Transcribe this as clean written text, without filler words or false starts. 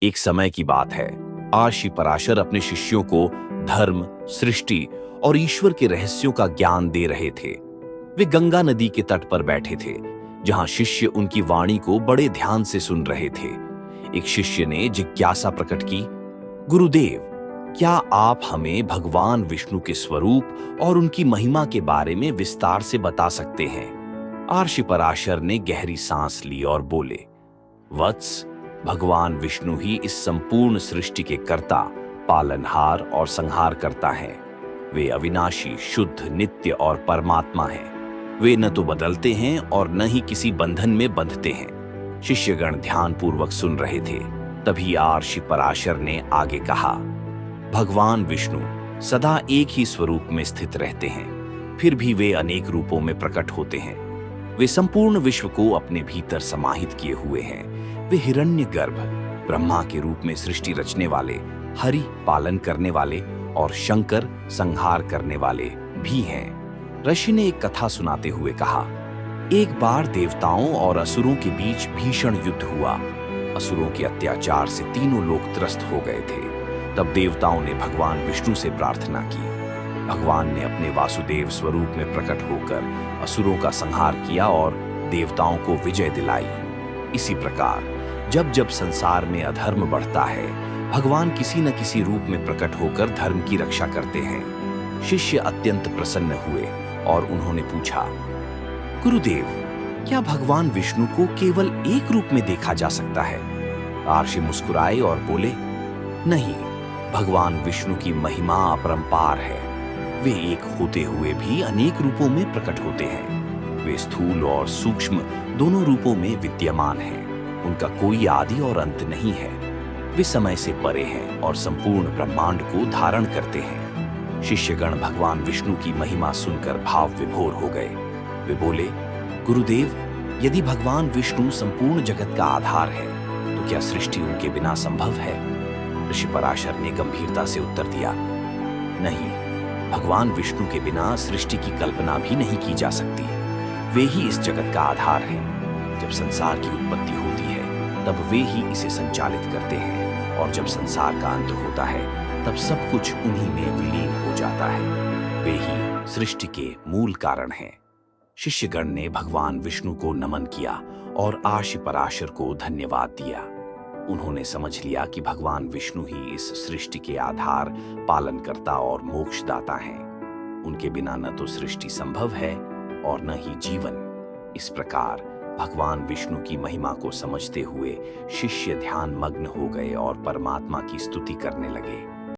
एक समय की बात है। आशी पराशर अपने शिष्यों को धर्म, सृष्टि और ईश्वर के रहस्यों का ज्ञान दे रहे थे। वे गंगा नदी के तट पर बैठे थे, जहां शिष्य उनकी वाणी को बड़े ध्यान से सुन रहे थे। एक शिष्य ने जिज्ञासा प्रकट की, गुरुदेव, क्या आप हमें भगवान विष्णु के स्वरूप और उनकी महिमा के बारे में विस्तार से बता सकते हैं? आर्षि पराशर ने गहरी सांस ली और बोले, वत्स, भगवान विष्णु ही इस संपूर्ण सृष्टि के कर्ता, पालनहार और संहार करता है। वे अविनाशी, शुद्ध, नित्य और परमात्मा हैं। वे न तो बदलते हैं और न ही किसी बंधन में बंधते हैं। शिष्यगण ध्यानपूर्वक सुन रहे थे। तभी आर्षि पराशर ने आगे कहा, भगवान विष्णु सदा एक ही स्वरूप में स्थित रहते हैं, फिर भी वे अनेक रूपों में प्रकट होते हैं। वे संपूर्ण विश्व को अपने भीतर समाहित किए हुए हैं। वे हिरण्यगर्भ, ब्रह्मा के रूप में सृष्टि रचने वाले, हरि पालन करने वाले और शंकर संहार करने वाले भी हैं। ऋषि ने एक कथा सुनाते हुए कहा, एक बार देवताओं और असुरों के बीच भीषण युद्ध हुआ। असुरों के अत्याचार से तीनों लोग त्रस्त हो गए थे। तब देवताओं ने भगवान विष्णु से प्रार्थना की। भगवान ने अपने वासुदेव स्वरूप में प्रकट होकर असुरों का संहार किया और देवताओं को विजय दिलाई। इसी प्रकार जब जब संसार में अधर्म बढ़ता है, भगवान किसी न किसी रूप में प्रकट होकर धर्म की रक्षा करते हैं। शिष्य अत्यंत प्रसन्न हुए और उन्होंने पूछा, गुरुदेव, क्या भगवान विष्णु को केवल एक रूप में देखा जा सकता है? आर्षि मुस्कुराए और बोले, नहीं, भगवान विष्णु की महिमा अपरंपार है। वे एक होते हुए भी अनेक रूपों में प्रकट होते हैं। वे स्थूल और सूक्ष्म दोनों रूपों में विद्यमान हैं। उनका कोई आदि और अंत नहीं है। वे समय से परे हैं और संपूर्ण ब्रह्मांड को धारण करते हैं। शिष्यगण भगवान विष्णु की महिमा सुनकर भाव विभोर हो गए। वे बोले, गुरुदेव, यदि भगवान विष्णु संपूर्ण जगत का आधार है, तो क्या सृष्टि उनके बिना संभव है? ऋषि पराशर ने गंभीरता से उत्तर दिया, नहीं, भगवान विष्णु के बिना सृष्टि की कल्पना भी नहीं की जा सकती। वे ही इस जगत का आधार हैं। जब संसार की उत्पत्ति होती है, तब वे ही इसे संचालित करते हैं, और जब संसार का अंत होता है, तब सब कुछ उन्हीं में विलीन हो जाता है। वे ही सृष्टि के मूल कारण हैं। शिष्यगण ने भगवान विष्णु को नमन किया और आर्षि पराशर को धन्यवाद दिया। उन्होंने समझ लिया कि भगवान विष्णु ही इस सृष्टि के आधार, पालनकर्ता और मोक्षदाता हैं। उनके बिना न तो सृष्टि संभव है और न ही जीवन। इस प्रकार भगवान विष्णु की महिमा को समझते हुए शिष्य ध्यान मग्न हो गए और परमात्मा की स्तुति करने लगे।